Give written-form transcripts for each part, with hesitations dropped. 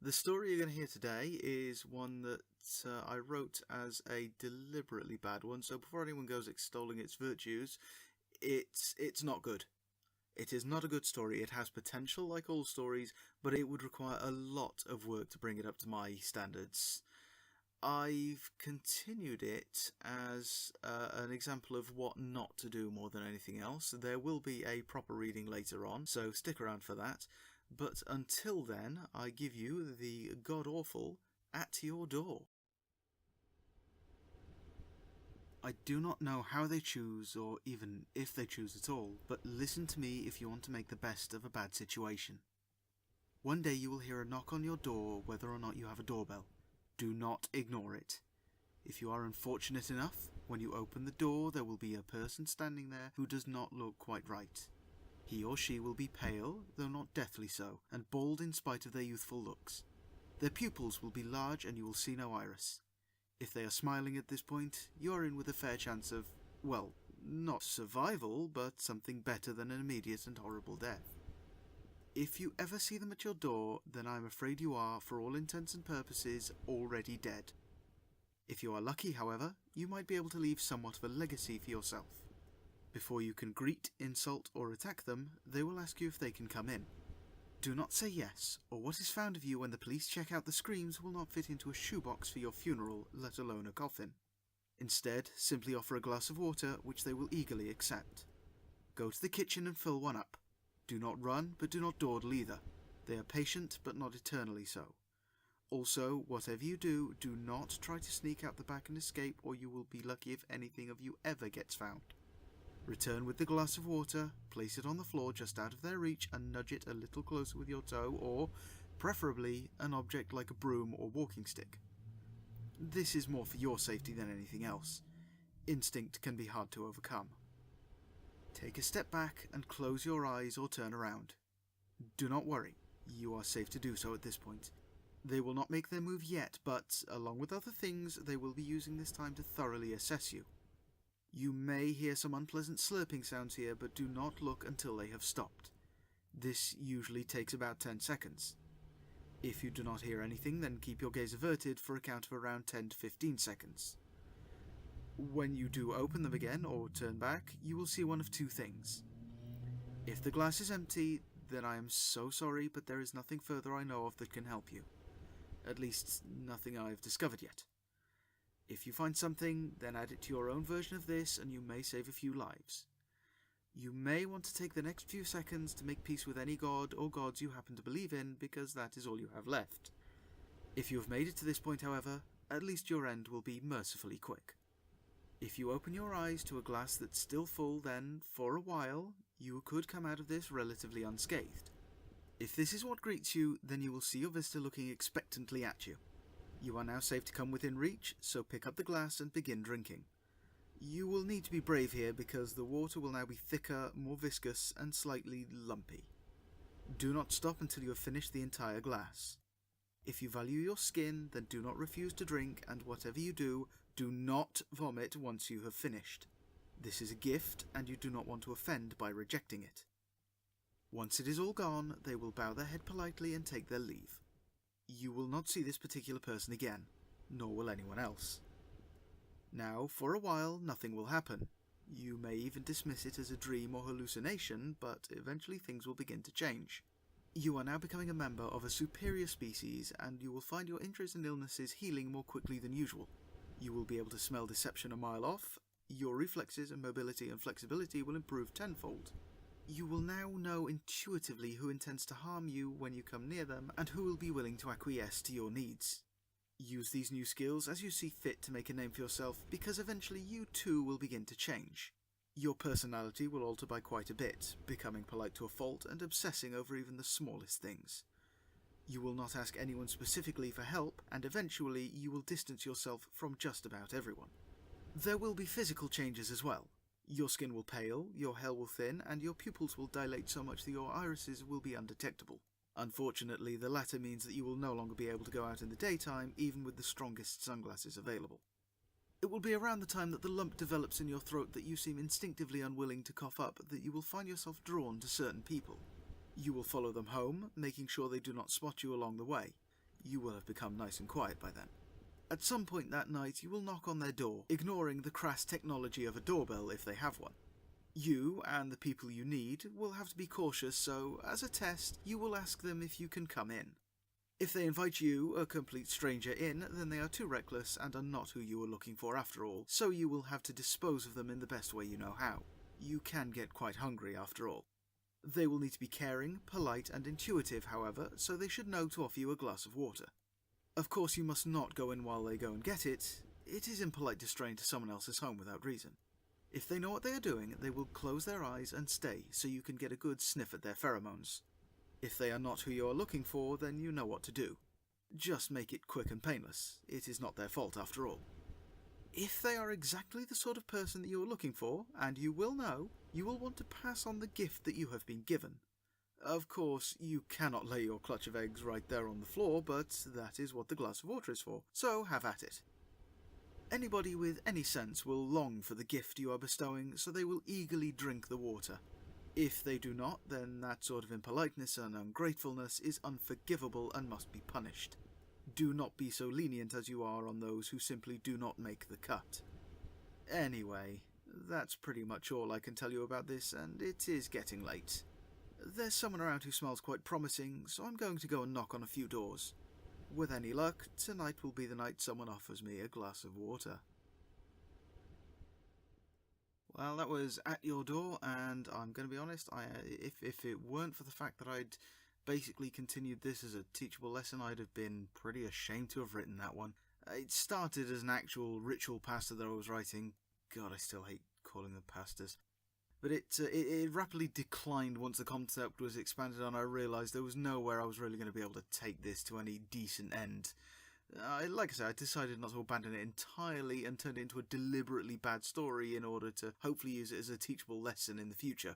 The story you're going to hear today is one that I wrote as a deliberately bad one, so before anyone goes extolling its virtues, it's not good. It is not a good story. It has potential like all stories, but it would require a lot of work to bring it up to my standards. I've continued it as an example of what not to do more than anything else. There will be a proper reading later on, so stick around for that. But until then, I give you the god-awful At Your Door. I do not know how they choose, or even if they choose at all, but listen to me if you want to make the best of a bad situation. One day you will hear a knock on your door whether or not you have a doorbell. Do not ignore it. If you are unfortunate enough, when you open the door there will be a person standing there who does not look quite right. He or she will be pale, though not deathly so, and bald in spite of their youthful looks. Their pupils will be large and you will see no iris. If they are smiling at this point, you are in with a fair chance of, well, not survival, but something better than an immediate and horrible death. If you ever see them at your door, then I am afraid you are, for all intents and purposes, already dead. If you are lucky, however, you might be able to leave somewhat of a legacy for yourself. Before you can greet, insult, or attack them, they will ask you if they can come in. Do not say yes, or what is found of you when the police check out the screams will not fit into a shoebox for your funeral, let alone a coffin. Instead, simply offer a glass of water, which they will eagerly accept. Go to the kitchen and fill one up. Do not run, but do not dawdle either. They are patient, but not eternally so. Also, whatever you do, do not try to sneak out the back and escape, or you will be lucky if anything of you ever gets found. Return with the glass of water, place it on the floor just out of their reach and nudge it a little closer with your toe or, preferably, an object like a broom or walking stick. This is more for your safety than anything else. Instinct can be hard to overcome. Take a step back and close your eyes or turn around. Do not worry, you are safe to do so at this point. They will not make their move yet, but, along with other things, they will be using this time to thoroughly assess you. You may hear some unpleasant slurping sounds here, but do not look until they have stopped. This usually takes about 10 seconds. If you do not hear anything, then keep your gaze averted for a count of around 10 to 15 seconds. When you do open them again, or turn back, you will see one of two things. If the glass is empty, then I am so sorry, but there is nothing further I know of that can help you. At least, nothing I have discovered yet. If you find something, then add it to your own version of this and you may save a few lives. You may want to take the next few seconds to make peace with any god or gods you happen to believe in, because that is all you have left. If you have made it to this point, however, at least your end will be mercifully quick. If you open your eyes to a glass that's still full, then, for a while, you could come out of this relatively unscathed. If this is what greets you, then you will see your visitor looking expectantly at you. You are now safe to come within reach, so pick up the glass and begin drinking. You will need to be brave here because the water will now be thicker, more viscous, and slightly lumpy. Do not stop until you have finished the entire glass. If you value your skin, then do not refuse to drink, and whatever you do, do not vomit once you have finished. This is a gift, and you do not want to offend by rejecting it. Once it is all gone, they will bow their head politely and take their leave. You will not see this particular person again, nor will anyone else. Now, for a while, nothing will happen. You may even dismiss it as a dream or hallucination, but eventually things will begin to change. You are now becoming a member of a superior species, and you will find your injuries and illnesses healing more quickly than usual. You will be able to smell deception a mile off. Your reflexes and mobility and flexibility will improve tenfold. You will now know intuitively who intends to harm you when you come near them, and who will be willing to acquiesce to your needs. Use these new skills as you see fit to make a name for yourself, because eventually you too will begin to change. Your personality will alter by quite a bit, becoming polite to a fault and obsessing over even the smallest things. You will not ask anyone specifically for help, and eventually you will distance yourself from just about everyone. There will be physical changes as well. Your skin will pale, your hair will thin, and your pupils will dilate so much that your irises will be undetectable. Unfortunately, the latter means that you will no longer be able to go out in the daytime, even with the strongest sunglasses available. It will be around the time that the lump develops in your throat that you seem instinctively unwilling to cough up that you will find yourself drawn to certain people. You will follow them home, making sure they do not spot you along the way. You will have become nice and quiet by then. At some point that night, you will knock on their door, ignoring the crass technology of a doorbell if they have one. You, and the people you need, will have to be cautious, so, as a test, you will ask them if you can come in. If they invite you, a complete stranger, in, then they are too reckless and are not who you are looking for after all, so you will have to dispose of them in the best way you know how. You can get quite hungry after all. They will need to be caring, polite, and intuitive, however, so they should know to offer you a glass of water. Of course, you must not go in while they go and get it. It is impolite to stray into someone else's home without reason. If they know what they are doing, they will close their eyes and stay, so you can get a good sniff at their pheromones. If they are not who you are looking for, then you know what to do. Just make it quick and painless. It is not their fault after all. If they are exactly the sort of person that you are looking for, and you will know, you will want to pass on the gift that you have been given. Of course, you cannot lay your clutch of eggs right there on the floor, but that is what the glass of water is for, so have at it. Anybody with any sense will long for the gift you are bestowing, so they will eagerly drink the water. If they do not, then that sort of impoliteness and ungratefulness is unforgivable and must be punished. Do not be so lenient as you are on those who simply do not make the cut. Anyway, that's pretty much all I can tell you about this, and it is getting late. There's someone around who smells quite promising, so I'm going to go and knock on a few doors. With any luck, tonight will be the night someone offers me a glass of water. Well, that was At Your Door, and I'm going to be honest, if it weren't for the fact that I'd basically continued this as a teachable lesson, I'd have been pretty ashamed to have written that one. It started as an actual ritual pasta that I was writing. God, I still hate calling them pastas. But it rapidly declined once the concept was expanded on. I realised there was nowhere I was really going to be able to take this to any decent end. Like I said, I decided not to abandon it entirely and turn it into a deliberately bad story in order to hopefully use it as a teachable lesson in the future.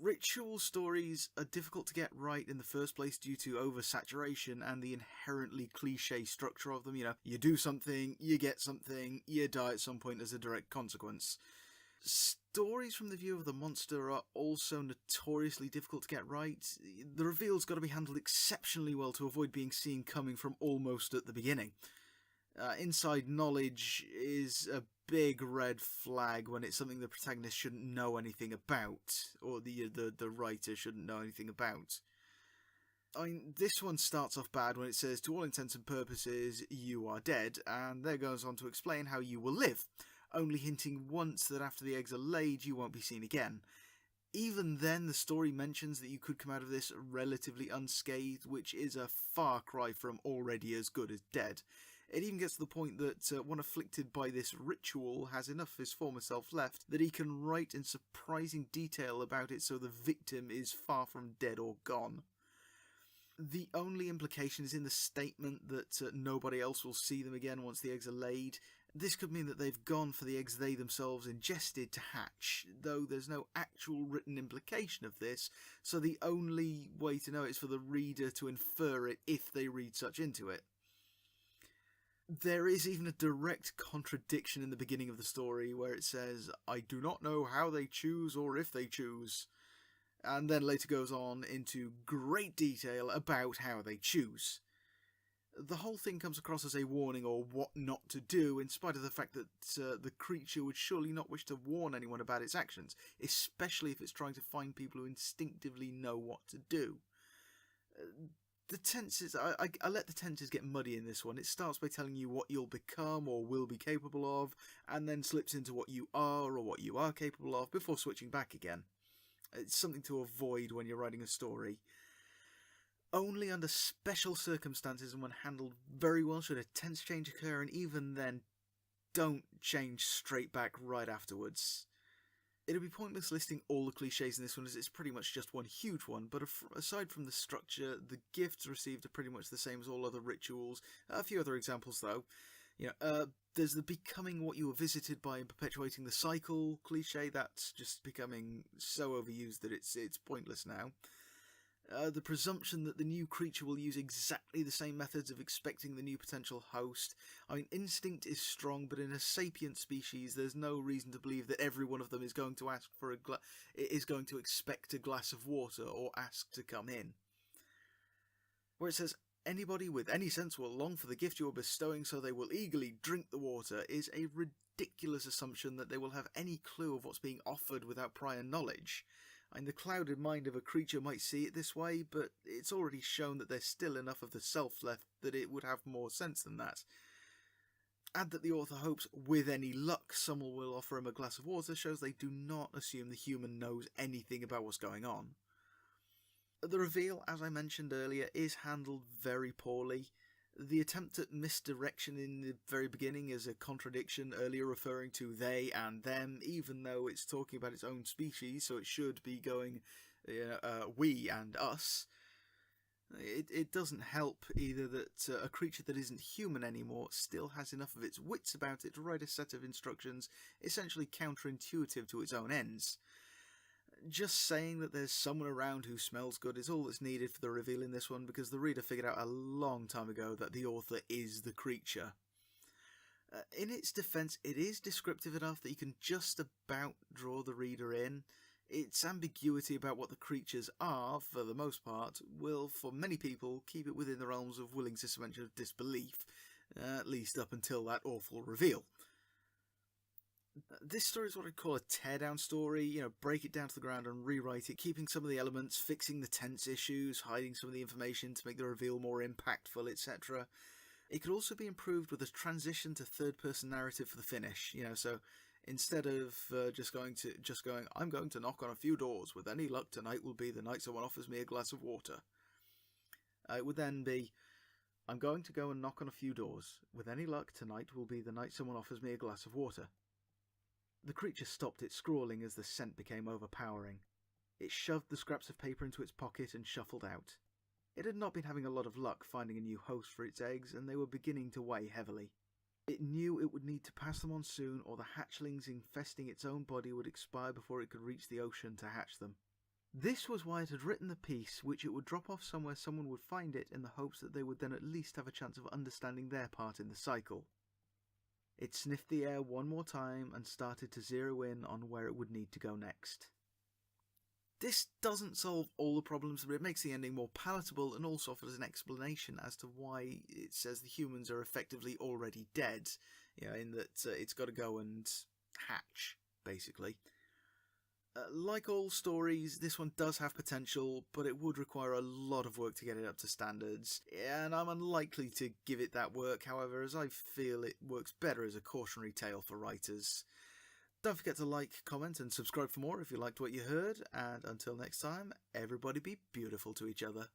Ritual stories are difficult to get right in the first place due to oversaturation and the inherently cliché structure of them. You know, you do something, you get something, you die at some point as a direct consequence. Stories from the view of the monster are also notoriously difficult to get right. The reveal's got to be handled exceptionally well to avoid being seen coming from almost at the beginning. Inside knowledge is a big red flag when it's something the protagonist shouldn't know anything about, or the writer shouldn't know anything about. I mean, this one starts off bad when it says, to all intents and purposes, you are dead, and there goes on to explain how you will live, only hinting once that after the eggs are laid, you won't be seen again. Even then, the story mentions that you could come out of this relatively unscathed, which is a far cry from already as good as dead. It even gets to the point that one afflicted by this ritual has enough of his former self left that he can write in surprising detail about it so the victim is far from dead or gone. The only implication is in the statement that nobody else will see them again once the eggs are laid. This could mean that they've gone for the eggs they themselves ingested to hatch, though there's no actual written implication of this, so the only way to know it is for the reader to infer it if they read such into it. There is even a direct contradiction in the beginning of the story where it says, I do not know how they choose or if they choose, and then later goes on into great detail about how they choose. The whole thing comes across as a warning or what not to do, in spite of the fact that the creature would surely not wish to warn anyone about its actions, especially if it's trying to find people who instinctively know what to do. The tenses, I let the tenses get muddy in this one. It starts by telling you what you'll become or will be capable of, and then slips into what you are or what you are capable of before switching back again. It's something to avoid when you're writing a story. Only under special circumstances and when handled very well should a tense change occur, and even then, don't change straight back right afterwards. It'd be pointless listing all the cliches in this one as it's pretty much just one huge one, but aside from the structure, the gifts received are pretty much the same as all other rituals. A few other examples though. There's the becoming what you were visited by and perpetuating the cycle cliche. That's just becoming so overused that it's pointless now. The presumption that the new creature will use exactly the same methods of expecting the new potential host. I mean, instinct is strong, but in a sapient species, there's no reason to believe that every one of them is going to ask for is going to expect a glass of water or ask to come in. Where it says, Anybody with any sense will long for the gift you are bestowing, so they will eagerly drink the water, is a ridiculous assumption that they will have any clue of what's being offered without prior knowledge. And the clouded mind of a creature might see it this way, but it's already shown that there's still enough of the self left that it would have more sense than that. Add that the author hopes, with any luck, someone will offer him a glass of water, shows they do not assume the human knows anything about what's going on. The reveal, as I mentioned earlier, is handled very poorly. The attempt at misdirection in the very beginning is a contradiction, earlier referring to they and them, even though it's talking about its own species, so it should be going we and us. It doesn't help either that a creature that isn't human anymore still has enough of its wits about it to write a set of instructions essentially counterintuitive to its own ends. Just saying that there's someone around who smells good is all that's needed for the reveal in this one, because the reader figured out a long time ago that the author is the creature. In its defence, it is descriptive enough that you can just about draw the reader in. Its ambiguity about what the creatures are, for the most part, will, for many people, keep it within the realms of willing suspension of disbelief, at least up until that awful reveal. This story is what I'd call a teardown story, break it down to the ground and rewrite it, keeping some of the elements, fixing the tense issues, hiding some of the information to make the reveal more impactful, etc. It could also be improved with a transition to third-person narrative for the finish, so instead of just going, I'm going to knock on a few doors, with any luck tonight will be the night someone offers me a glass of water. It would then be, I'm going to go and knock on a few doors, with any luck tonight will be the night someone offers me a glass of water. The creature stopped its scrawling as the scent became overpowering. It shoved the scraps of paper into its pocket and shuffled out. It had not been having a lot of luck finding a new host for its eggs, and they were beginning to weigh heavily. It knew it would need to pass them on soon, or the hatchlings infesting its own body would expire before it could reach the ocean to hatch them. This was why it had written the piece, which it would drop off somewhere someone would find it, in the hopes that they would then at least have a chance of understanding their part in the cycle. It sniffed the air one more time and started to zero in on where it would need to go next. This doesn't solve all the problems, but it makes the ending more palatable and also offers an explanation as to why it says the humans are effectively already dead, in that it's got to go and hatch, basically. Like all stories, this one does have potential, but it would require a lot of work to get it up to standards, and I'm unlikely to give it that work, however, as I feel it works better as a cautionary tale for writers. Don't forget to like, comment and subscribe for more if you liked what you heard, and until next time, everybody be beautiful to each other.